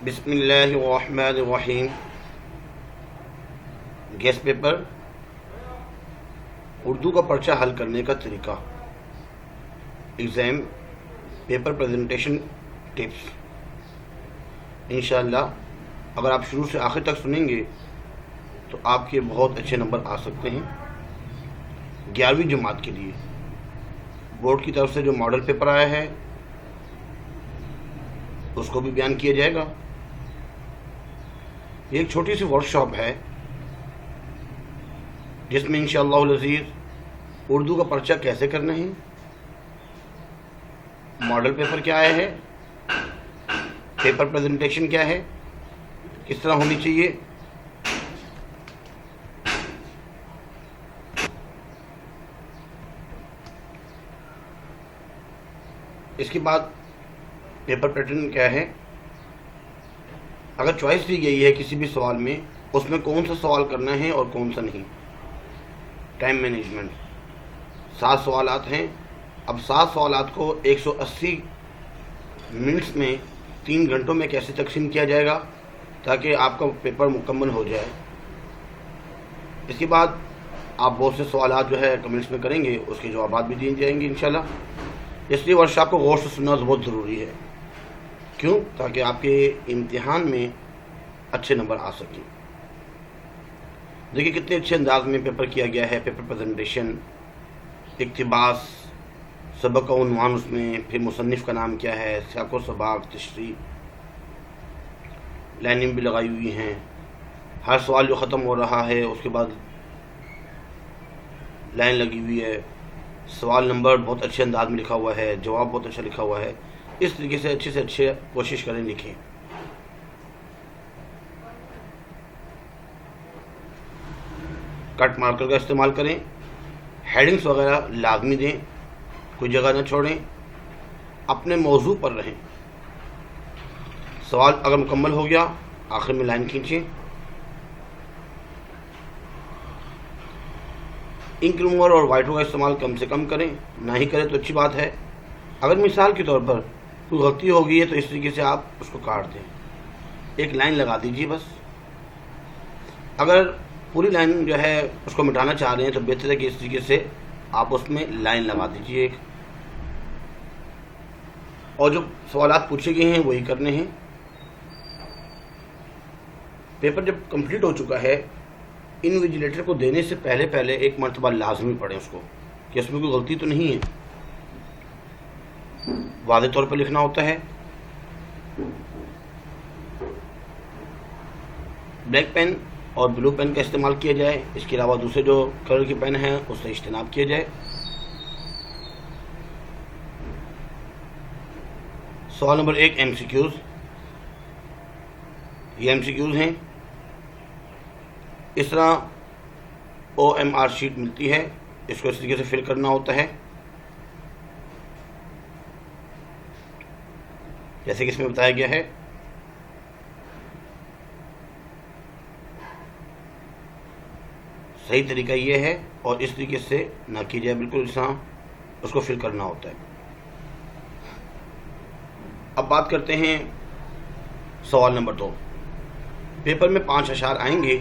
بسم اللہ الرحمن الرحیم۔ گیس پیپر اردو کا پرچہ حل کرنے کا طریقہ، ایگزام پیپر پریزنٹیشن ٹپس۔ انشاءاللہ اگر آپ شروع سے آخر تک سنیں گے تو آپ کے بہت اچھے نمبر آ سکتے ہیں۔ 11ویں جماعت کے لیے بورڈ کی طرف سے جو ماڈل پیپر آیا ہے اس کو بھی بیان کیا جائے گا۔ یہ ایک چھوٹی سی ورک شاپ ہے جس میں انشاءاللہ العزیز اردو کا پرچہ کیسے کرنا ہے، ماڈل پیپر کیا آیا ہے، پیپر پریزنٹیشن کیا ہے، کس طرح ہونی چاہیے، اس کے بعد پیپر پیٹرن کیا ہے، اگر چوائس دی گئی ہے کسی بھی سوال میں اس میں کون سا سوال کرنا ہے اور کون سا نہیں۔ ٹائم مینجمنٹ، 7 سوالات ہیں۔ اب 7 سوالات کو 180 منٹس میں 3 گھنٹوں میں کیسے تقسیم کیا جائے گا تاکہ آپ کا پیپر مکمل ہو جائے۔ اس کے بعد آپ بہت سے سوالات جو ہے کمنٹس میں کریں گے، اس کے جوابات بھی دیے جائیں گے انشاءاللہ۔ اس لیے ورکشاپ کو غور سے سننا بہت ضروری ہے، کیوں؟ تاکہ آپ کے امتحان میں اچھے نمبر آ سکیں۔ دیکھیے کتنے اچھے انداز میں پیپر کیا گیا ہے۔ پیپر پریزنٹیشن، اقتباس، سبق کا عنوان، اس میں پھر مصنف کا نام کیا ہے، سیاق و سباق، تشریح، لائننگ بھی لگائی ہوئی ہیں۔ ہر سوال جو ختم ہو رہا ہے اس کے بعد لائن لگی ہوئی ہے۔ سوال نمبر بہت اچھے انداز میں لکھا ہوا ہے، جواب بہت اچھا لکھا ہوا ہے۔ اس طریقے سے اچھے کوشش کریں لکھیں۔ کٹ مارکر کا استعمال کریں، ہیڈنگز وغیرہ لازمی دیں، کوئی جگہ نہ چھوڑیں، اپنے موضوع پر رہیں۔ سوال اگر مکمل ہو گیا آخر میں لائن کھینچیں۔ انک ریموور اور وائٹر کا استعمال کم سے کم کریں، نہ ہی کریں تو اچھی بات ہے۔ اگر مثال کے طور پر کوئی غلطی ہو گئی ہے تو اس طریقے سے آپ اس کو کاٹ دیں، ایک لائن لگا دیجیے بس۔ اگر پوری لائن جو ہے اس کو مٹانا چاہ رہے ہیں تو بہتر ہے کہ اس طریقے سے آپ اس میں لائن لگا دیجیے ایک، اور جو سوالات پوچھے گئے ہیں وہی کرنے ہیں۔ پیپر جب کمپلیٹ ہو چکا ہے، انویجیلیٹر کو دینے سے پہلے ایک مرتبہ لازمی پڑھیں اس کو کہ اس میں کوئی غلطی تو نہیں ہے، واضح طور پر لکھنا ہوتا ہے۔ بلیک پین اور بلو پین کا استعمال کیا جائے، اس کے علاوہ دوسرے جو کلر کے پین ہیں اس سے اجتناب کیا جائے۔ سوال نمبر 1 ایم سی کیوز، یہ ایم سی کیوز ہیں۔ اس طرح او ایم آر شیٹ ملتی ہے، اس کو اس طریقے سے فل کرنا ہوتا ہے جیسے کہ اس میں بتایا گیا ہے۔ صحیح طریقہ یہ ہے، اور اس طریقے سے نہ کی جائے، بالکل اس طرح اس کو فل کرنا ہوتا ہے۔ اب بات کرتے ہیں سوال نمبر 2۔ پیپر میں 5 اشعار آئیں گے،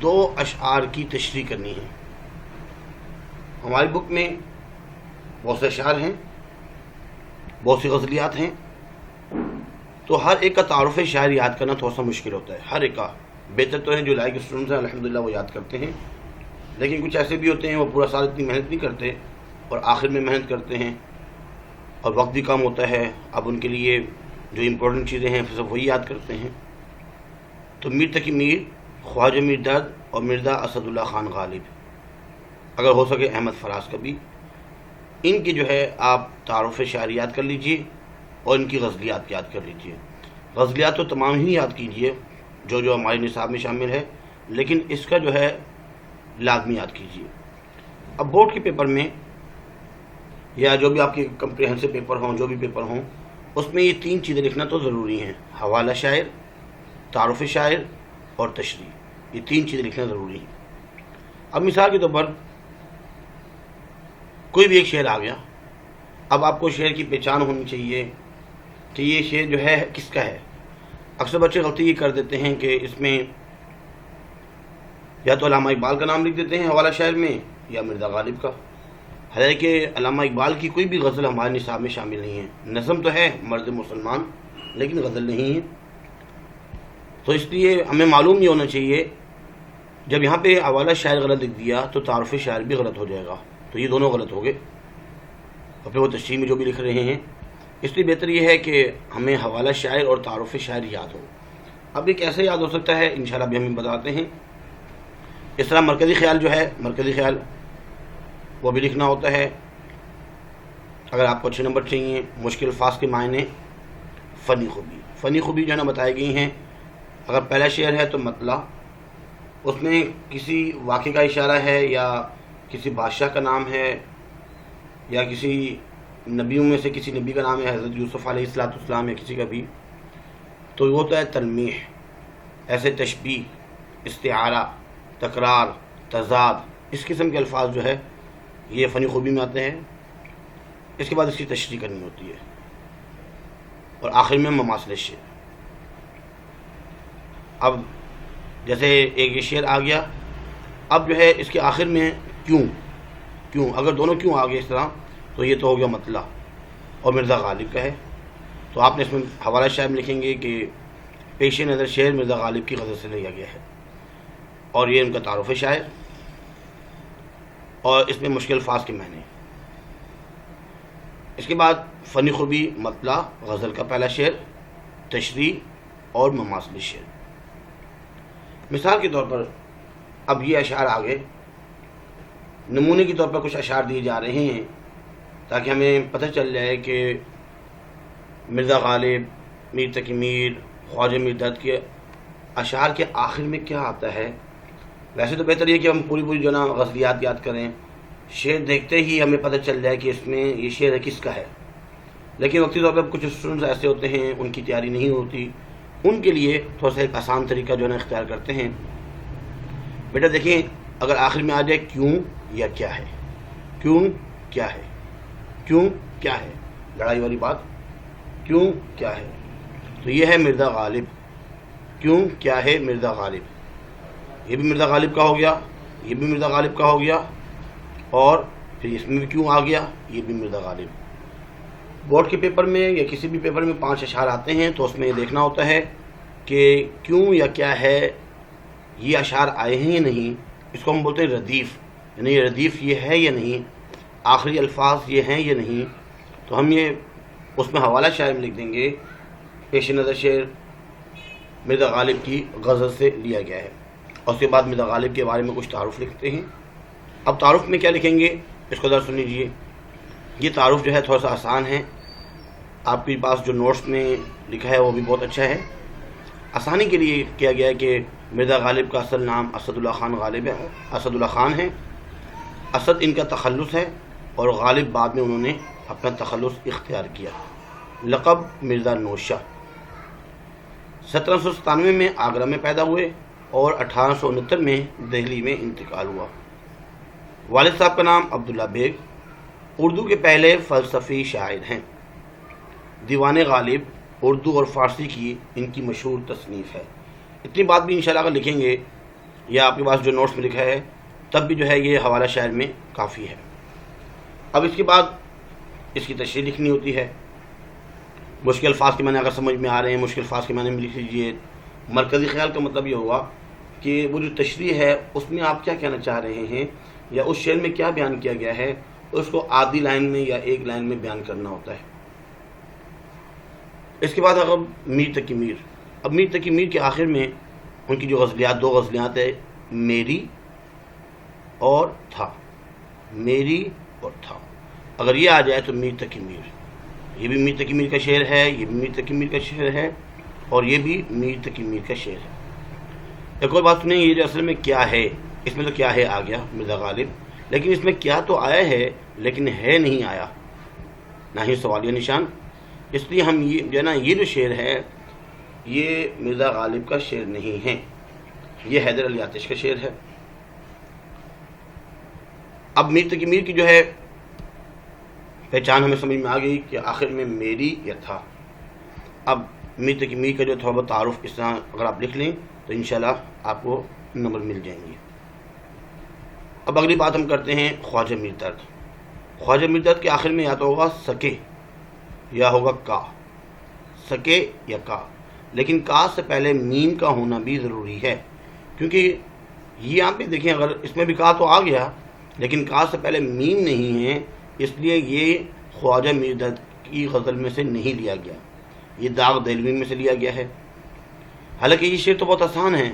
2 اشعار کی تشریح کرنی ہے۔ ہماری بک میں بہت سے اشعار ہیں، بہت سی غزلیات ہیں، تو ہر ایک کا تعارف شاعر یاد کرنا تھوڑا سا مشکل ہوتا ہے۔ ہر ایک کا بہتر تو ہے جو لائق اسٹوڈنٹس ہیں الحمدللہ وہ یاد کرتے ہیں، لیکن کچھ ایسے بھی ہوتے ہیں وہ پورا سال اتنی محنت نہیں کرتے اور آخر میں محنت کرتے ہیں اور وقت بھی کم ہوتا ہے۔ اب ان کے لیے جو امپورٹنٹ چیزیں ہیں سب وہی یاد کرتے ہیں۔ تو میر تقی میر، خواجہ میر درد اور مرزا اسد اللہ خان غالب، اگر ہو سکے احمد فراز کا بھی، ان کی جو ہے آپ تعارف شاعر یاد کر لیجئے اور ان کی غزلیات یاد کر لیجئے۔ غزلیات تو تمام ہی یاد کیجئے جو ہمارے نصاب میں شامل ہے، لیکن اس کا جو ہے لازمی یاد کیجئے۔ اب بورڈ کے پیپر میں یا جو بھی آپ کے کمپریہنسو پیپر ہوں، جو بھی پیپر ہوں، اس میں یہ 3 چیزیں لکھنا تو ضروری ہیں: حوالہ شاعر، تعارف شاعر اور تشریح۔ یہ 3 چیزیں لکھنا ضروری ہیں۔ اب مثال کے طور پر کوئی بھی ایک شعر آ گیا، اب آپ کو شعر کی پہچان ہونی چاہیے، کہ یہ شعر جو ہے کس کا ہے۔ اکثر بچے غلطی یہ کر دیتے ہیں کہ اس میں یا تو علامہ اقبال کا نام لکھ دیتے ہیں حوالہ شاعر میں یا مرزا غالب کا، حالانکہ علامہ اقبال کی کوئی بھی غزل ہمارے نصاب میں شامل نہیں ہے۔ نظم تو ہے مرد مسلمان لیکن غزل نہیں ہے، تو اس لیے ہمیں معلوم یہ ہونا چاہیے جب یہاں پہ حوالہ شاعر غلط لکھ دیا تو تعارف شاعر بھی غلط ہو جائے گا، تو یہ دونوں غلط ہو گئے، اور پھر وہ تشریح میں جو بھی لکھ رہے ہیں، اس لیے بہتر یہ ہے کہ ہمیں حوالہ شاعر اور تعارف شاعر یاد ہو۔ اب یہ کیسے یاد ہو سکتا ہے انشاءاللہ بھی ہمیں بتاتے ہیں۔ اس طرح مرکزی خیال جو ہے، مرکزی خیال وہ بھی لکھنا ہوتا ہے۔ اگر آپ کو اچھے نمبر چاہیے، مشکل الفاظ کے معنی، فنی خوبی، فنی خوبی جو ہے نا بتائی گئی ہیں۔ اگر پہلا شعر ہے تو مطلع، اس میں کسی واقعے کا اشارہ ہے یا کسی بادشاہ کا نام ہے یا کسی نبیوں میں سے کسی نبی کا نام ہے، حضرت یوسف علیہ السلام یا کسی کا بھی، تو وہ تو ہے تلمیح۔ ایسے تشبیہ، استعارہ، تکرار، تضاد، اس قسم کے الفاظ جو ہے یہ فنی خوبی میں آتے ہیں۔ اس کے بعد اس کی تشریح کرنی ہوتی ہے، اور آخر میں مماثل شعر۔ اب جیسے ایک یہ شعر آ گیا، اب جو ہے اس کے آخر میں کیوں، اگر دونوں کیوں آ گئے اس طرح تو یہ تو ہو گیا مطلع اور مرزا غالب کا ہے، تو آپ نے اس میں حوالہ شاعر میں لکھیں گے کہ پیش نظر شعر مرزا غالب کی غزل سے لیا گیا ہے، اور یہ ان کا تعارف شاعر، اور اس میں مشکل الفاظ کے معنی۔ اس کے بعد فنی خوبی، مطلع، غزل کا پہلا شعر، تشریح اور مماثل شعر۔ مثال کے طور پر اب یہ اشعار آگے نمونے کے طور پر کچھ اشعار دیے جا رہے ہیں تاکہ ہمیں پتہ چل جائے کہ مرزا غالب، میر تقی میر، خواجہ میر درد کے اشعار کے آخر میں کیا آتا ہے۔ ویسے تو بہتر یہ کہ ہم پوری جو نا غزلیات یاد کریں، شعر دیکھتے ہی ہمیں پتہ چل جائے کہ اس میں یہ شعر کس کا ہے، لیکن وقتی طور پر کچھ اسٹوڈنٹس ایسے ہوتے ہیں ان کی تیاری نہیں ہوتی، ان کے لیے تھوڑا سا ایک آسان طریقہ جو ہے نا اختیار کرتے ہیں۔ بیٹا دیکھیں، اگر آخر میں آ جائے کیوں یا کیا ہے، کیوں کیا ہے، کیوں کیا ہے، لڑائی والی بات، کیوں کیا ہے، تو یہ ہے مرزا غالب، کیوں کیا ہے مرزا غالب، یہ بھی مرزا غالب کا ہو گیا، یہ بھی مرزا غالب کا ہو گیا، اور پھر اس میں بھی کیوں آ گیا، یہ بھی مرزا غالب۔ بورڈ کے پیپر میں یا کسی بھی پیپر میں 5 اشعار آتے ہیں تو اس میں یہ دیکھنا ہوتا ہے کہ کیوں یا کیا ہے، یہ اشعار آئے ہیں یا نہیں، اس کو ہم بولتے ہیں ردیف، یعنی یہ ردیف یہ ہے یا نہیں، آخری الفاظ یہ ہیں یا نہیں، تو ہم یہ اس میں حوالہ شاعر میں لکھ دیں گے پیش نظر شعر مرزا غالب کی غزل سے لیا گیا ہے، اور اس کے بعد مرزا غالب کے بارے میں کچھ تعارف لکھتے ہیں۔ اب تعارف میں کیا لکھیں گے اس کو ذرا سن لیجیے۔ یہ تعارف جو ہے تھوڑا سا آسان ہے، آپ کے پاس جو نوٹس میں لکھا ہے وہ بھی بہت اچھا ہے۔ آسانی کے لیے کیا گیا ہے کہ مرزا غالب کا اصل نام اسد اللہ خان غالب ہے، اسد اللہ خان ہے، اسد ان کا تخلص ہے، اور غالب بعد میں انہوں نے اپنا تخلص اختیار کیا، لقب مرزا نوشہ۔ 1797 میں آگرہ میں پیدا ہوئے اور 1869 میں دہلی میں انتقال ہوا۔ والد صاحب کا نام عبداللہ بیگ، اردو کے پہلے فلسفی شاعر ہیں۔ دیوان غالب اردو اور فارسی کی ان کی مشہور تصنیف ہے۔ اتنی بات بھی انشاءاللہ اگر لکھیں گے یا آپ کے پاس جو نوٹس میں لکھا ہے تب بھی جو ہے یہ حوالہ شاعر میں کافی ہے۔ اب اس کے بعد اس کی تشریح لکھنی ہوتی ہے۔ مشکل الفاظ کے معنی اگر سمجھ میں آ رہے ہیں، مشکل الفاظ کے معنی میں لکھ لیجیے۔ مرکزی خیال کا مطلب یہ ہوا کہ وہ جو تشریح ہے اس میں آپ کیا کہنا چاہ رہے ہیں یا اس شعر میں کیا بیان کیا گیا ہے، اس کو آدھی لائن میں یا ایک لائن میں بیان کرنا ہوتا ہے۔ اس کے بعد اگر میر تقی میر، اب میر تقی میر کے آخر میں ان کی جو غزلیات، 2 غزلیات ہے، میری اور تھا، میری اور تھا، اگر یہ آ جائے تو میر تقی میر، یہ بھی میر تقی میر کا شعر ہے، یہ بھی میر تقی میر کا شعر ہے، اور یہ بھی میر تقی میر کا شعر ہے۔ ایک اور بات سنیں، یہ جو اصل میں کیا ہے، اس میں تو کیا ہے آ گیا مرزا غالب، لیکن اس میں کیا تو آیا ہے لیکن ہے نہیں آیا، نہ ہی سوالیہ نشان، اس لیے ہم یہ جو ہے نا یہ جو شعر ہے یہ مرزا غالب کا شعر نہیں ہے، یہ حیدر علی آتش کا شعر ہے۔ اب میر تقی میر کی جو ہے پہچان ہمیں سمجھ میں آ گئی کہ آخر میں میری یا تھا، اب میر تقی میر کا جو تھوڑا بہت تعارف اس طرح اگر آپ لکھ لیں تو انشاءاللہ آپ کو نمبر مل جائیں گے۔ اب اگلی بات ہم کرتے ہیں خواجہ میر درد۔ خواجہ میر درد کے آخر میں یا تو ہوگا سکے یا ہوگا کا، سکے یا کا، لیکن کا سے پہلے میم کا ہونا بھی ضروری ہے، کیونکہ یہاں پہ دیکھیں اگر اس میں بھی کا تو آ گیا لیکن کا سے پہلے میم نہیں ہے، اس لیے یہ خواجہ میر درد کی غزل میں سے نہیں لیا گیا، یہ داغ دہلوی میں سے لیا گیا ہے۔ حالانکہ یہ شعر تو بہت آسان ہے،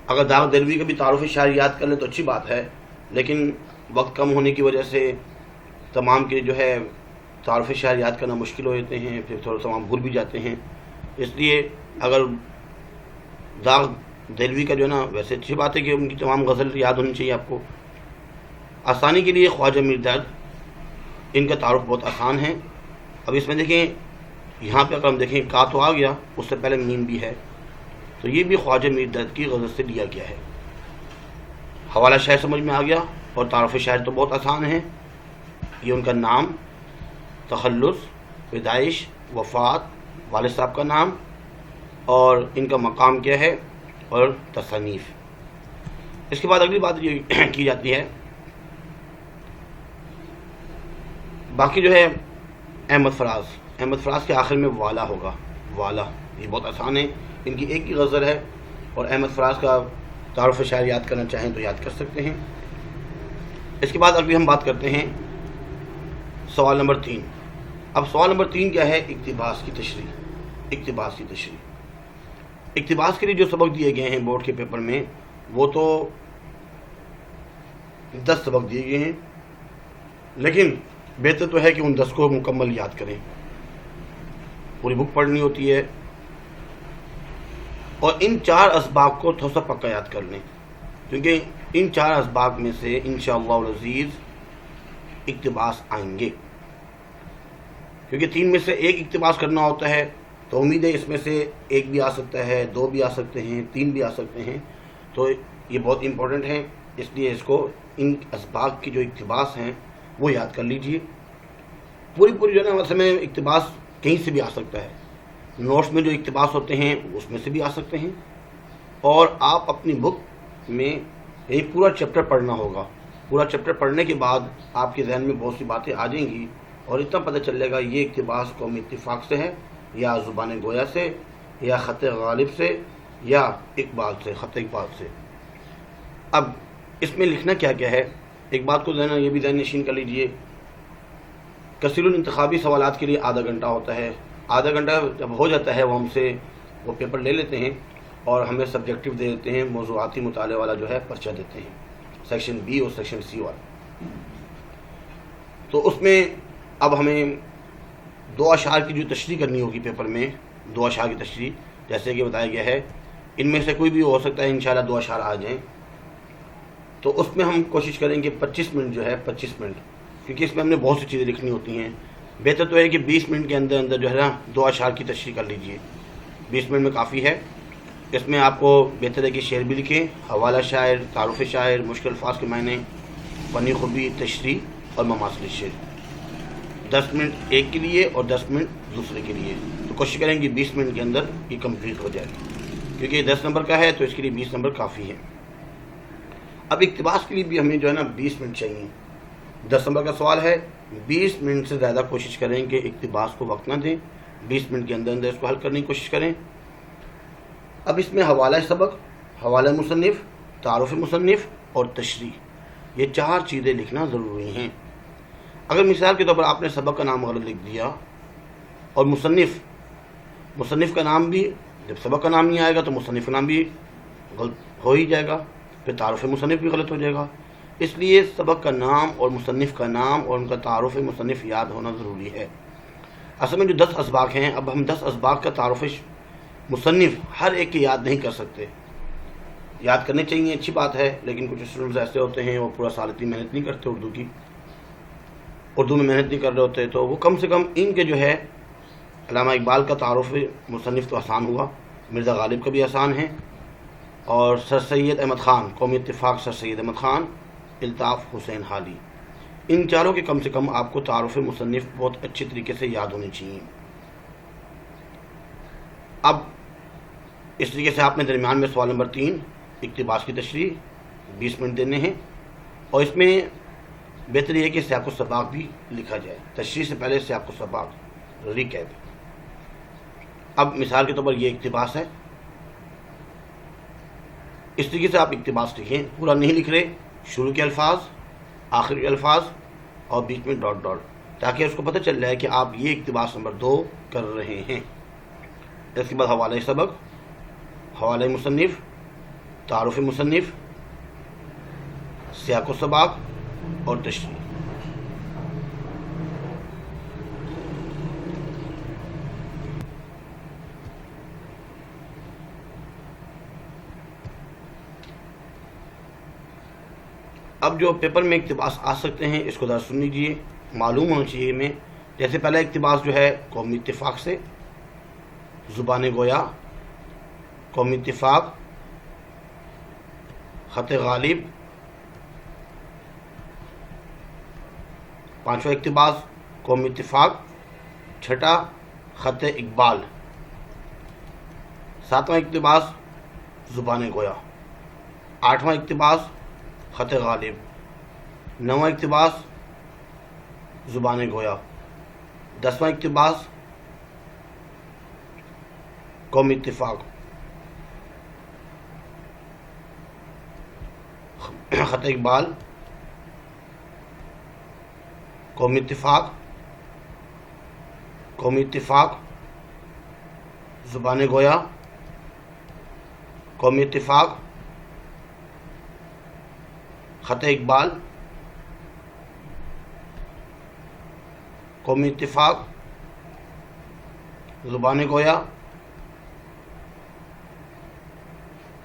اگر داغ دہلوی کا بھی تعارف شاعر یاد کر لیں تو اچھی بات ہے، لیکن وقت کم ہونے کی وجہ سے تمام کے جو ہے تعارف شاعر یاد کرنا مشکل ہو جاتے ہیں، پھر تھوڑا تمام بھول بھی جاتے ہیں، اس لیے اگر داغ دہلوی کا جو ہے نا، ویسے اچھی بات ہے کہ ان کی تمام غزل یاد ہونی چاہیے آپ کو، آسانی کے لیے خواجہ میر درد ان کا تعارف بہت آسان ہے۔ اب اس میں دیکھیں یہاں پہ اگر ہم دیکھیں کا تو آ گیا، اس سے پہلے میم بھی ہے، تو یہ بھی خواجہ میر درد کی غزل سے لیا گیا ہے۔ حوالہ شاعر سمجھ میں آ گیا، اور تعارف شاعر تو بہت آسان ہے، یہ ان کا نام، تخلص، پیدائش، وفات، والد صاحب کا نام اور ان کا مقام کیا ہے اور تصانیف۔ اس کے بعد اگلی بات یہ کی جاتی ہے، باقی جو ہے احمد فراز کے آخر میں والا ہوگا، والا، یہ بہت آسان ہے، ان کی ایک ہی غزل ہے، اور احمد فراز کا تعارف شاعر یاد کرنا چاہیں تو یاد کر سکتے ہیں۔ اس کے بعد ابھی ہم بات کرتے ہیں سوال نمبر 3۔ اب سوال نمبر 3 کیا ہے؟ اقتباس کی تشریح۔ اقتباس کی تشریح، اقتباس کے لیے جو سبق دیے گئے ہیں بورڈ کے پیپر میں وہ تو 10 سبق دیے گئے ہیں، لیکن بہتر تو ہے کہ ان 10 کو مکمل یاد کریں، پوری بک پڑھنی ہوتی ہے، اور ان 4 اسباق کو تھوڑا سا پکا یاد کر لیں، کیونکہ ان 4 اسباق میں سے انشاءاللہ العزیز اقتباس آئیں گے، کیونکہ 3 میں سے ایک اقتباس کرنا ہوتا ہے، تو امید ہے اس میں سے ایک بھی آ سکتا ہے، 2 بھی آ سکتے ہیں، 3 بھی آ سکتے ہیں، تو یہ بہت امپورٹنٹ ہے، اس لیے اس کو ان اسباق کی جو اقتباس ہیں وہ یاد کر لیجئے۔ پوری جو ہے نا ویسے میں اقتباس کہیں سے بھی آ سکتا ہے، نوٹس میں جو اقتباس ہوتے ہیں اس میں سے بھی آ سکتے ہیں، اور آپ اپنی بک میں یہی پورا چیپٹر پڑھنا ہوگا، پورا چیپٹر پڑھنے کے بعد آپ کے ذہن میں بہت سی باتیں آ جائیں گی، اور اتنا پتہ چل جائے گا یہ اقتباس قومی اتفاق سے ہے، یا زبان گویا سے، یا خط غالب سے، یا اقبال سے، خط اقبال سے۔ اب اس میں لکھنا کیا کیا ہے، ایک بات کو یہ بھی ذہن نشین کر لیجئے، کثیر الانتخابی سوالات کے لیے آدھا گھنٹہ ہوتا ہے، آدھا گھنٹہ جب ہو جاتا ہے وہ ہم سے وہ پیپر لے لیتے ہیں اور ہمیں سبجیکٹیو دے دیتے ہیں، موضوعاتی مطالعے والا جو ہے پرچہ دیتے ہیں، سیکشن بی اور سیکشن سی والا۔ تو اس میں اب ہمیں 2 اشعار کی جو تشریح کرنی ہوگی پیپر میں، 2 اشعار کی تشریح جیسے کہ بتایا گیا ہے، ان میں سے کوئی بھی ہو سکتا ہے انشاءاللہ 2 اشعار آ جائیں، تو اس میں ہم کوشش کریں گے 25 منٹ جو ہے 25 منٹ، کیونکہ اس میں ہم نے بہت سی چیزیں لکھنی ہوتی ہیں، بہتر تو ہے کہ 20 منٹ کے اندر جو ہے نا 2 اشعار کی تشریح کر لیجئے، 20 منٹ میں کافی ہے۔ اس میں آپ کو بہتر ہے کہ شعر بھی لکھیں، حوالہ شاعر، تعارف شاعر، مشکل الفاظ کے معنی، فنی خوبی، تشریح اور مماثل شعر، 10 منٹ ایک کے لیے اور 10 منٹ دوسرے کے لیے، تو کوشش کریں گے 20 منٹ کے اندر یہ کمپلیٹ ہو جائے، کیونکہ یہ 10 نمبر کا ہے تو اس کے لیے 20 نمبر کافی ہے۔ اب اقتباس کے لیے بھی ہمیں جو ہے نا 20 منٹ چاہیے، 10 نمبر کا سوال ہے، 20 منٹ سے زیادہ کوشش کریں کہ اقتباس کو وقت نہ دیں، 20 منٹ کے اندر اس کو حل کرنے کی کوشش کریں۔ اب اس میں حوالہ سبق، حوالہ مصنف، تعارف مصنف اور تشریح، یہ 4 چیزیں لکھنا ضروری ہیں۔ اگر مثال کے طور پر آپ نے سبق کا نام غلط لکھ دیا اور مصنف کا نام بھی، جب سبق کا نام نہیں آئے گا تو مصنف کا نام بھی غلط ہو ہی جائے گا، پھر تعارف مصنف بھی غلط ہو جائے گا، اس لیے سبق کا نام اور مصنف کا نام اور ان کا تعارف مصنف یاد ہونا ضروری ہے۔ اصل میں جو 10 اسباق ہیں، اب ہم 10 اسباق کا تعارف مصنف ہر ایک کی یاد نہیں کر سکتے، یاد کرنے چاہیے، اچھی بات ہے، لیکن کچھ اسٹوڈنٹس ایسے ہوتے ہیں وہ پورا سال اتنی محنت نہیں کرتے اردو میں محنت نہیں کر رہے ہوتے، تو وہ کم سے کم ان کے جو ہے علامہ اقبال کا تعارف مصنف تو آسان ہوا، مرزا غالب کا بھی آسان ہے، اور سر سید احمد خان، قومی اتفاق سر سید احمد خان، الطاف حسین حالی، ان 4 کے کم سے کم آپ کو تعارف مصنف بہت اچھی طریقے سے یاد ہونے چاہیے۔ اب اس طریقے سے آپ نے درمیان میں سوال نمبر 3 اقتباس کی تشریح 20 منٹ دینے ہیں، اور اس میں بہتر یہ ہے کہ سیاق و سباق بھی لکھا جائے، تشریح سے پہلے سیاق و سباق ریکیپ۔ اب مثال کے طور پر یہ اقتباس ہے، اس طریقے سے آپ اقتباس لکھیں، پورا نہیں لکھ رہے، شروع کے الفاظ، آخر کے الفاظ اور بیچ میں ڈاٹ ڈاٹ، تاکہ اس کو پتہ چل جائے کہ آپ یہ اقتباس نمبر 2 کر رہے ہیں۔ اس کے بعد حوالہ سبق، حوالہ مصنف، تعارف مصنف، سیاق و سباق اور تشریح۔ اب جو پیپر میں اقتباس آ سکتے ہیں اس کو ذرا سن لیجیے، معلوم ہونا چاہیے میں۔ جیسے پہلا اقتباس جو ہے قومی اتفاق سے، زبان گویا، قومی اتفاق، خط غالب۔ پانچواں اقتباس قومی اتفاق، چھٹا خط اقبال۔ ساتواں اقتباس زبان گویا۔ آٹھواں اقتباس خط غالب۔ نواں اقتباس زبان گویا۔ 10واں اقتباس قومی اتفاق، خط اقبال، قومی اتفاق، قومی اتفاق، زبان گویا، قومی اتفاق، خط اقبال، قومی اتفاق، زبان گویا،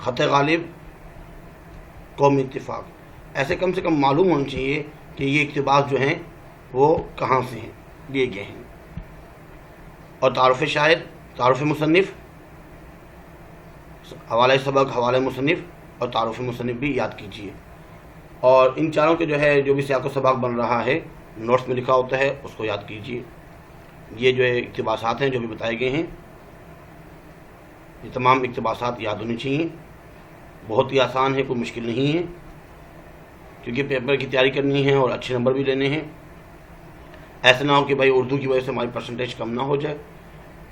خط غالب، قومی اتفاق۔ ایسے کم سے کم معلوم ہونا چاہیے کہ یہ اقتباس جو ہیں وہ کہاں سے ہیں، لیے گئے ہیں۔ اور تعارف شاعر، تعارف مصنف، حوالہ سبق، حوالہ مصنف اور تعارف مصنف بھی یاد کیجیے۔ اور ان چاروں کے جو ہے جو بھی سیاق و سباق بن رہا ہے نوٹس میں لکھا ہوتا ہے اس کو یاد کیجیے۔ یہ جو ہے اقتباسات ہیں جو بھی بتائے گئے ہیں، یہ تمام اقتباسات یاد ہونے چاہیے۔ بہت ہی آسان ہے، کوئی مشکل نہیں ہے، کیونکہ پیپر کی تیاری کرنی ہے اور اچھے نمبر بھی لینے ہیں۔ ایسا نہ ہو کہ بھائی اردو کی وجہ سے ہماری پرسنٹیج کم نہ ہو جائے۔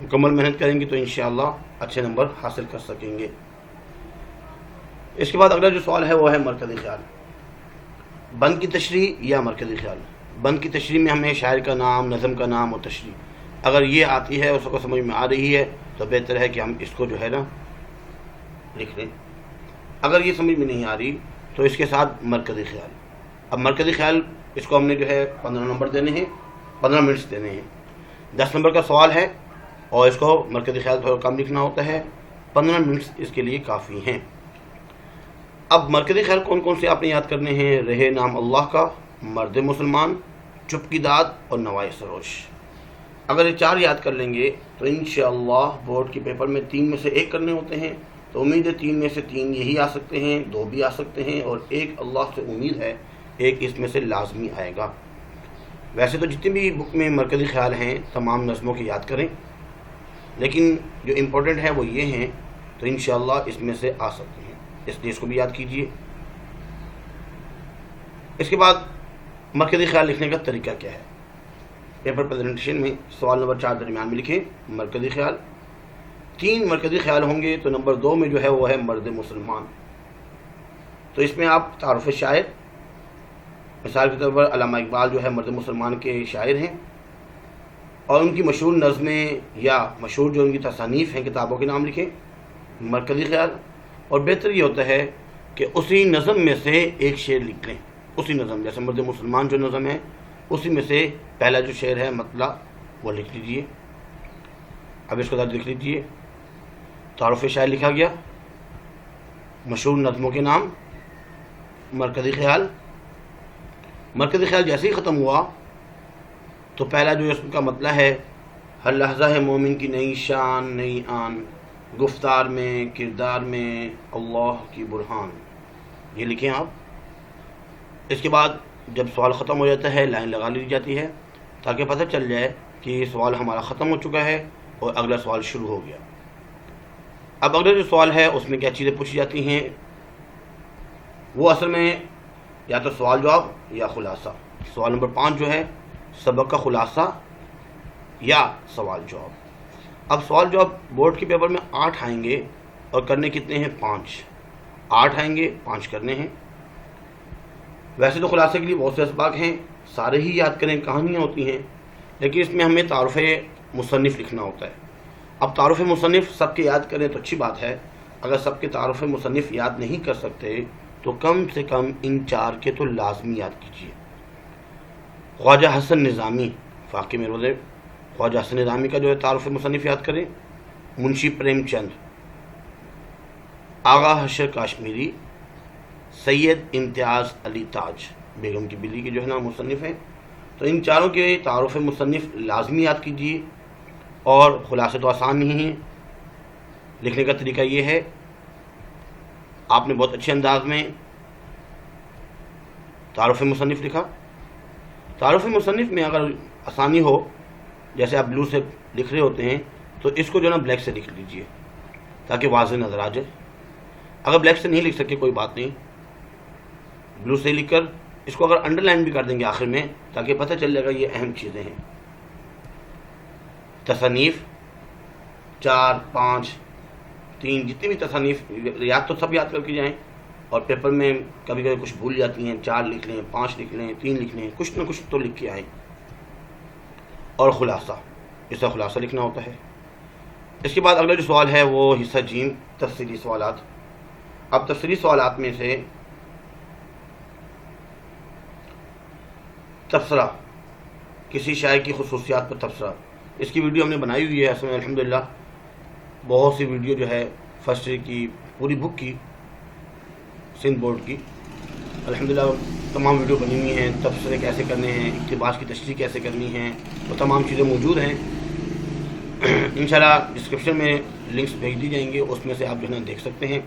مکمل محنت کریں گے تو انشاءاللہ اچھے نمبر حاصل کر سکیں گے۔ اس کے بعد اگلا جو سوال ہے وہ ہے مرکزی خیال، بند کی تشریح یا مرکزی خیال۔ بند کی تشریح میں ہمیں شاعر کا نام، نظم کا نام اور تشریح، اگر یہ آتی ہے اس کو سمجھ میں آ رہی ہے تو بہتر ہے کہ ہم اس کو جو ہے نا لکھ لیں۔ اگر یہ سمجھ میں نہیں آ رہی تو اس کے ساتھ مرکزی خیال۔ اب مرکزی خیال اس کو ہم نے جو ہے 15 نمبر دینے ہیں، 15 منٹس دینے ہیں۔ 10 نمبر کا سوال ہے اور اس کو مرکزی خیال تھوڑا کم لکھنا ہوتا ہے، 15 منٹس اس کے لیے کافی ہیں۔ اب مرکزی خیال کون کون سے آپ نے یاد کرنے ہیں؟ رہے نام اللہ کا، مرد مسلمان، چپ کی داد اور نوائے سروش۔ اگر یہ 4 یاد کر لیں گے تو انشاءاللہ بورڈ کے پیپر میں 3 میں سے 1 کرنے ہوتے ہیں، تو امید ہے 3 میں سے 3 یہی آ سکتے ہیں، 2 بھی آ سکتے ہیں اور 1 اللہ سے امید ہے 1 اس میں سے لازمی آئے گا۔ ویسے تو جتنے بھی بک میں مرکزی خیال ہیں تمام نظموں کے یاد کریں، لیکن جو امپورٹنٹ ہے وہ یہ ہیں، تو انشاءاللہ اس میں سے آ سکتے ہیں، اس لیے اس کو بھی یاد کیجیے۔ اس کے بعد مرکزی خیال لکھنے کا طریقہ کیا ہے؟ پیپر پریزنٹیشن میں سوال نمبر 4 درمیان میں لکھیں مرکزی خیال۔ 3 مرکزی خیال ہوں گے تو نمبر 2 میں جو ہے وہ ہے مرد مسلمان، تو اس میں آپ تعارف شاعر، مثال کے طور پر علامہ اقبال جو ہے مرد مسلمان کے شاعر ہیں، اور ان کی مشہور نظمیں یا مشہور جو ان کی تصانیف ہیں کتابوں کے نام لکھیں، مرکزی خیال۔ اور بہتر یہ ہوتا ہے کہ اسی نظم میں سے ایک شعر لکھ لیں، اسی نظم، جیسے مرد مسلمان جو نظم ہے اسی میں سے پہلا جو شعر ہے مطلع وہ لکھ لیجئے۔ اب اس کو ذرا لکھ لیجئے، تعارف شاعر لکھا گیا، مشہور نظموں کے نام، مرکزی خیال۔ مرکزی خیال جیسے ہی ختم ہوا تو پہلا جو اس کا مطلع ہے، ہر لحظہ ہے مومن کی نئی شان نئی آن، گفتار میں کردار میں اللہ کی برہان، یہ لکھیں آپ۔ اس کے بعد جب سوال ختم ہو جاتا ہے لائن لگا لی جاتی ہے تاکہ پتہ چل جائے کہ یہ سوال ہمارا ختم ہو چکا ہے اور اگلا سوال شروع ہو گیا۔ اب اگلا جو سوال ہے اس میں کیا چیزیں پوچھی جاتی ہیں، وہ اصل میں یا تو سوال جواب یا خلاصہ. سوال نمبر 5 جو ہے سبق کا خلاصہ یا سوال جواب. اب سوال جواب بورڈ کے پیپر میں 8 آئیں گے اور کرنے کتنے ہیں 5. 8 آئیں گے 5 کرنے ہیں. ویسے تو خلاصے کے لیے بہت سے اسباق ہیں، سارے ہی یاد کریں، کہانیاں ہوتی ہیں، لیکن اس میں ہمیں تعارف مصنف لکھنا ہوتا ہے. اب تعارف مصنف سب کے یاد کریں تو اچھی بات ہے، اگر سب کے تعارف مصنف یاد نہیں کر سکتے تو کم سے کم ان 4 کے تو لازمی یاد کیجیے. خواجہ حسن نظامی فاقے میں روزے، خواجہ حسن نظامی کا جو ہے تعارف مصنف یاد کریں. منشی پریم چند، آغا حشر کاشمیری، سید امتیاز علی تاج، بیگم کی بلی کے جو ہے نا مصنف ہیں. تو ان 4 کے تعارف مصنف لازمی یاد کیجیے. اور خلاصے تو آسان نہیں ہیں، لکھنے کا طریقہ یہ ہے، آپ نے بہت اچھے انداز میں تعارف مصنف لکھا. تعارف مصنف میں اگر آسانی ہو، جیسے آپ بلو سے لکھ رہے ہوتے ہیں تو اس کو جو ہے نا بلیک سے لکھ لیجئے تاکہ واضح نظر آ جائے. اگر بلیک سے نہیں لکھ سکے کوئی بات نہیں، بلو سے لکھ کر اس کو اگر انڈر لائن بھی کر دیں گے آخر میں تاکہ پتہ چل جائے گا یہ اہم چیزیں ہیں. تصانیف 4 5 3 جتنی بھی تصانیف یاد تو سب یاد کر کے جائیں، اور پیپر میں کبھی کبھی کچھ بھول جاتی ہیں، 4 لکھ لیں، 5 لکھ لیں، 3 لکھ لیں، کچھ نہ کچھ تو لکھ کے آئیں. اور خلاصہ، اس کا خلاصہ لکھنا ہوتا ہے. اس کے بعد اگلا جو سوال ہے وہ حصہ جیم، تفصیلی سوالات. اب تفصیلی سوالات میں سے تبصرہ، کسی شاعر کی خصوصیات پر تبصرہ، اس کی ویڈیو ہم نے بنائی ہوئی ہے. اس میں الحمدللہ بہت سی ویڈیو جو ہے فرسٹ ایئر کی پوری بک کی، سندھ بورڈ کی الحمدللہ تمام ویڈیو بنی ہوئی ہیں. تبصرے کیسے کرنے ہیں، اقتباس کی تشریح کیسے کرنی ہے، وہ تمام چیزیں موجود ہیں. انشاءاللہ ڈسکرپشن میں لنکس بھیج دی جائیں گے، اس میں سے آپ جو ہے نا دیکھ سکتے ہیں.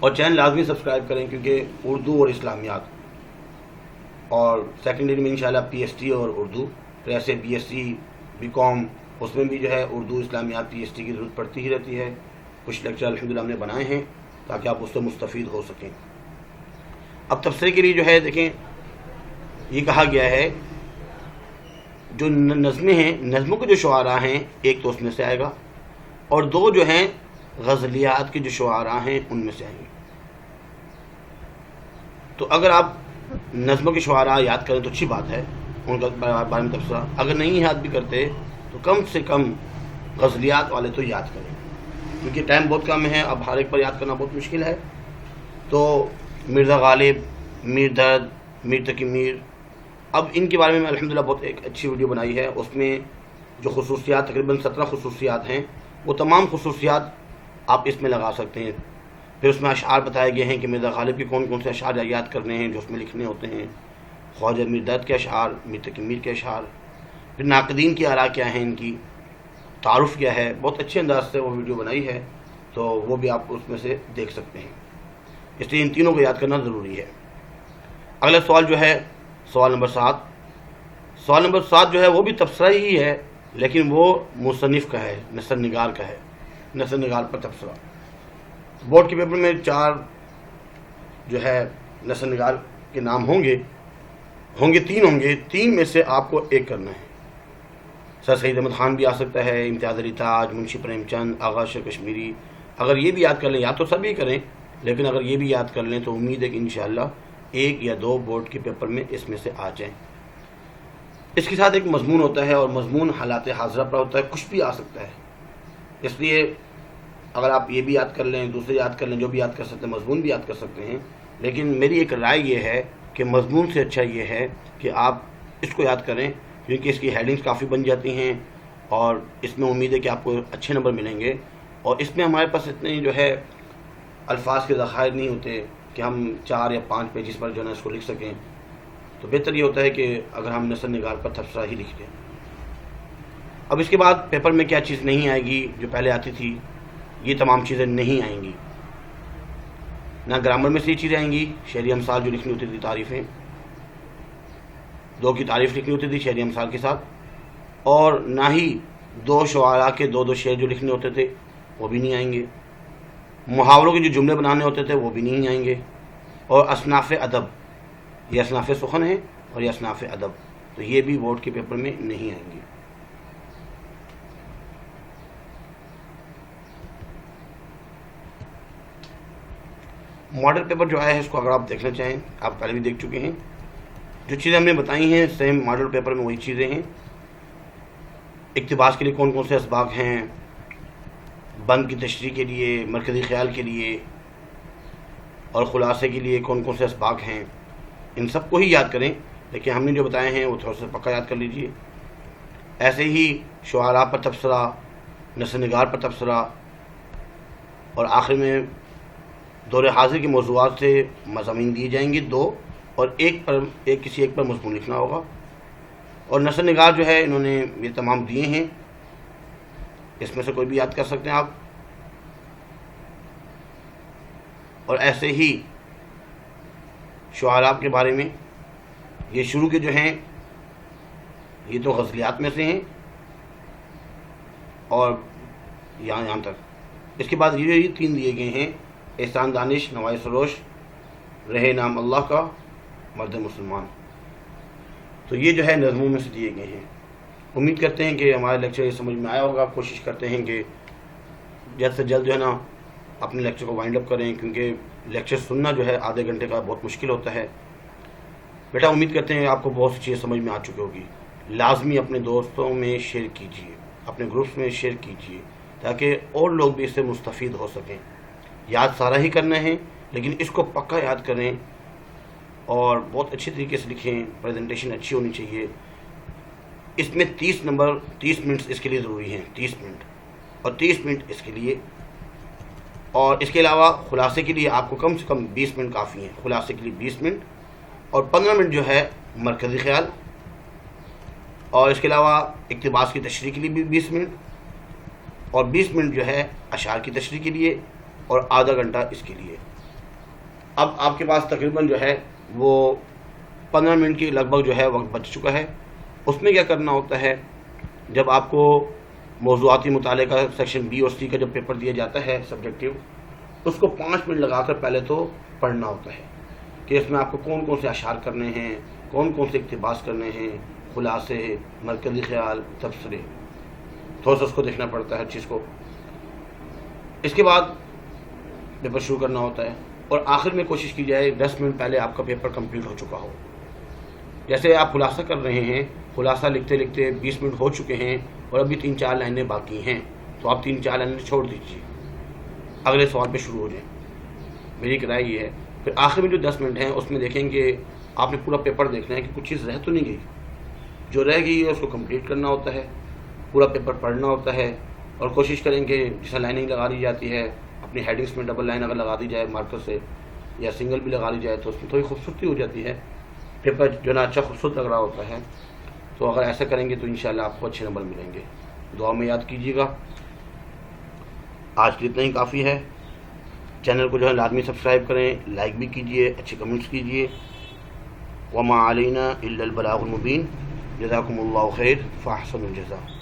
اور چینل لازمی سبسکرائب کریں کیونکہ اردو اور اسلامیات، اور سیکنڈری میں انشاءاللہ پی ایس ٹی اور اردو، پھر ایسے بی ایس سی بی کام، اس میں بھی جو ہے اردو اسلامیات پی ایس ٹی کی ضرورت پڑتی ہی رہتی ہے. کچھ لیکچر الحمدللہ ہم نے بنائے ہیں تاکہ آپ اس سے مستفید ہو سکیں. اب تبصرے کے لیے جو ہے دیکھیں، یہ کہا گیا ہے جو نظمیں ہیں، نظموں کے جو شعراء ہیں ایک تو اس میں سے آئے گا، اور 2 جو ہیں غزلیات کے جو شعراء ہیں ان میں سے آئیں گے. تو اگر آپ نظموں کے شعراء یاد کریں تو اچھی بات ہے، ان کا بارے میں تبصرہ. اگر نہیں یاد بھی کرتے تو کم سے کم غزلیات والے تو یاد کریں، کیونکہ ٹائم بہت کم ہے، اب ہر ایک پر یاد کرنا بہت مشکل ہے. تو مرزا غالب، میر درد، میر تقی میر، اب ان کے بارے میں الحمدللہ بہت ایک اچھی ویڈیو بنائی ہے. اس میں جو خصوصیات تقریباً 17 خصوصیات ہیں، وہ تمام خصوصیات آپ اس میں لگا سکتے ہیں. پھر اس میں اشعار بتائے گئے ہیں کہ مرزا غالب کے کون کون سے اشعار یاد کرنے ہیں جو اس میں لکھنے ہوتے ہیں، خواجہ میر درد کے اشعار، میر تقی میر کے اشعار، پھر ناقدین کی آراء کیا ہیں، ان کی تعارف کیا ہے. بہت اچھے انداز سے وہ ویڈیو بنائی ہے، تو وہ بھی آپ اس میں سے دیکھ سکتے ہیں. اس لیے ان تینوں کو یاد کرنا ضروری ہے. اگلا سوال جو ہے سوال نمبر 7. سوال نمبر 7 جو ہے وہ بھی تبصرہ ہی ہے، لیکن وہ مصنف کا ہے، نثر نگار کا ہے، نثر نگار پر تبصرہ. بورڈ کے پیپر میں 4 جو ہے نثر نگار کے نام ہوں گے 3 ہوں گے. 3 میں سے آپ کو ایک کرنا ہے. سر سید احمد خان بھی آ سکتا ہے، امتیاز علی تاج، منشی پریم چند، آغا حشر کشمیری. اگر یہ بھی یاد کر لیں، یا تو سب ہی کریں، لیکن اگر یہ بھی یاد کر لیں تو امید ہے کہ انشاءاللہ 1 یا 2 بورڈ کے پیپر میں اس میں سے آ جائیں. اس کے ساتھ ایک مضمون ہوتا ہے، اور مضمون حالات حاضرہ پر ہوتا ہے، کچھ بھی آ سکتا ہے. اس لیے اگر آپ یہ بھی یاد کر لیں، دوسرے یاد کر لیں، جو بھی یاد کر سکتے ہیں، مضمون بھی یاد کر سکتے ہیں. لیکن میری ایک رائے یہ ہے کہ مضمون سے اچھا یہ ہے کہ آپ اس کو یاد کریں، کیونکہ اس کی ہیڈنگز کافی بن جاتی ہیں، اور اس میں امید ہے کہ آپ کو اچھے نمبر ملیں گے. اور اس میں ہمارے پاس اتنے جو ہے الفاظ کے ذخائر نہیں ہوتے کہ ہم 4 یا 5 پیجز پر جو ہے نا اس کو لکھ سکیں. تو بہتر یہ ہوتا ہے کہ اگر ہم نثر نگار پر تبصرہ ہی لکھ دیں. اب اس کے بعد پیپر میں کیا چیز نہیں آئے گی جو پہلے آتی تھی، یہ تمام چیزیں نہیں آئیں گی. نہ گرامر میں سے یہ چیزیں آئیں گی، شعری امثال جو لکھنی ہوتی تھی، تعریفیں 2 کی تعریف لکھنی ہوتی تھی شعری امثال کے ساتھ، اور نہ ہی 2 شعراء کے 2 شعر جو لکھنے ہوتے تھے وہ بھی نہیں آئیں گے، محاوروں کے جو جملے بنانے ہوتے تھے وہ بھی نہیں آئیں گے، اور اصناف ادب، یہ اصناف سخن ہیں اور یہ اصناف ادب، تو یہ بھی بورڈ کے پیپر میں نہیں آئیں گے۔ ماڈل پیپر جو آیا ہے اس کو اگر آپ دیکھنا چاہیں، آپ پہلے بھی دیکھ چکے ہیں، جو چیزیں ہم نے بتائی ہیں سیم ماڈل پیپر میں وہی چیزیں ہیں۔ اقتباس کے لیے کون کون سے اسباق ہیں، بند کی تشریح کے لیے، مرکزی خیال کے لیے اور خلاصے کے لیے کون کون سے اسباق ہیں، ان سب کو ہی یاد کریں، لیکن ہم نے جو بتائے ہیں وہ تھوڑا سا پکا یاد کر لیجئے۔ ایسے ہی شعراء پر تبصرہ، نثر نگار پر تبصرہ، اور آخر میں دور حاضر کے موضوعات سے مضامین دیے جائیں گے 2، اور کسی ایک پر مضمون لکھنا ہوگا۔ اور نثر نگار جو ہے انہوں نے یہ تمام دیے ہیں، اس میں سے کوئی بھی یاد کر سکتے ہیں آپ۔ اور ایسے ہی شعراء کے بارے میں یہ شروع کے جو ہیں یہ تو غزلیات میں سے ہیں، اور یہاں تک۔ اس کے بعد یہ 3 دیے گئے ہیں: احسان دانش، نوائی سروش، رہے نام اللہ کا، مرد مسلمان۔ تو یہ جو ہے نظموں میں سے دیے گئے ہیں۔ امید کرتے ہیں کہ ہمارا لیکچر یہ سمجھ میں آیا ہوگا۔ کوشش کرتے ہیں کہ جلد سے جلد جو ہے نا اپنے لیکچر کو وائنڈ اپ کریں، کیونکہ لیکچر سننا جو ہے آدھے گھنٹے کا بہت مشکل ہوتا ہے۔ بیٹا امید کرتے ہیں آپ کو بہت سی چیزیں سمجھ میں آ چکی ہوگی۔ لازمی اپنے دوستوں میں شیئر کیجیے، اپنے گروپس میں شیئر کیجیے، تاکہ اور لوگ بھی اس سے مستفید ہو سکیں۔ یاد سارا ہی کرنا ہے، لیکن اس کو پکا یاد کریں اور بہت اچھے طریقے سے لکھیں۔ پریزنٹیشن اچھی ہونی چاہیے۔ اس میں 30 منٹ اس کے لیے ضروری ہیں، 30 منٹ، اور 30 منٹ اس کے لیے، اور اس کے علاوہ خلاصے کے لیے آپ کو کم سے کم 20 منٹ کافی ہیں۔ خلاصے کے لیے 20 منٹ، اور 15 منٹ جو ہے مرکزی خیال، اور اس کے علاوہ اقتباس کی تشریح کے لیے بھی 20 منٹ، اور 20 منٹ جو ہے اشعار کی تشریح کے لیے، اور آدھا گھنٹہ اس کے لیے۔ اب آپ کے پاس تقریباً جو ہے وہ 15 منٹ کے لگ بھگ جو ہے وقت بچ چکا ہے۔ اس میں کیا کرنا ہوتا ہے، جب آپ کو موضوعاتی مطالعے کا سیکشن بی اور سی کا جو پیپر دیا جاتا ہے سبجیکٹیو، اس کو 5 منٹ لگا کر پہلے تو پڑھنا ہوتا ہے کہ اس میں آپ کو کون کون سے اشعار کرنے ہیں، کون کون سے اقتباس کرنے ہیں، خلاصے، مرکزی خیال، تبصرے، تھوڑا سا اس کو دیکھنا پڑتا ہے ہر چیز کو۔ اس کے بعد پیپر شروع کرنا ہوتا ہے، اور آخر میں کوشش کی جائے 10 منٹ پہلے آپ کا پیپر کمپلیٹ ہو چکا ہو۔ جیسے آپ خلاصہ کر رہے ہیں، خلاصہ لکھتے لکھتے 20 منٹ ہو چکے ہیں اور ابھی 3-4 لائنیں باقی ہیں، تو آپ 3-4 لائنیں چھوڑ دیجیے، اگلے سوال پہ شروع ہو جائیں۔ میری رائے یہ ہے۔ پھر آخر میں جو 10 منٹ ہیں اس میں دیکھیں کہ آپ نے پورا پیپر دیکھنا ہے کہ کچھ چیز رہ تو نہیں گئی، جو رہ گئی ہے اس کو کمپلیٹ کرنا ہوتا ہے، پورا پیپر پڑھنا ہوتا ہے، اور کوشش کریں کہ جیسا لائننگ لگا دی جاتی ہے اپنی ہیڈنگس میں ڈبل لائن اگر لگا دی جائے مارکر سے، یا سنگل بھی لگا لی جائے تو اس میں تھوڑی خوبصورتی ہو جاتی ہے، پیپر جو نا اچھا خوبصورت لگ رہا ہوتا ہے۔ تو اگر ایسا کریں گے تو انشاءاللہ آپ کو اچھے نمبر ملیں گے۔ دعا میں یاد کیجیے گا۔ آج کے اتنا ہی کافی ہے۔ چینل کو جو ہے لازمی سبسکرائب کریں، لائک بھی کیجیے، اچھے کمنٹس کیجیے۔ وما علینا الا البلاغ المبین۔ جزاکم اللہ خیر، فاحسن الجزاء۔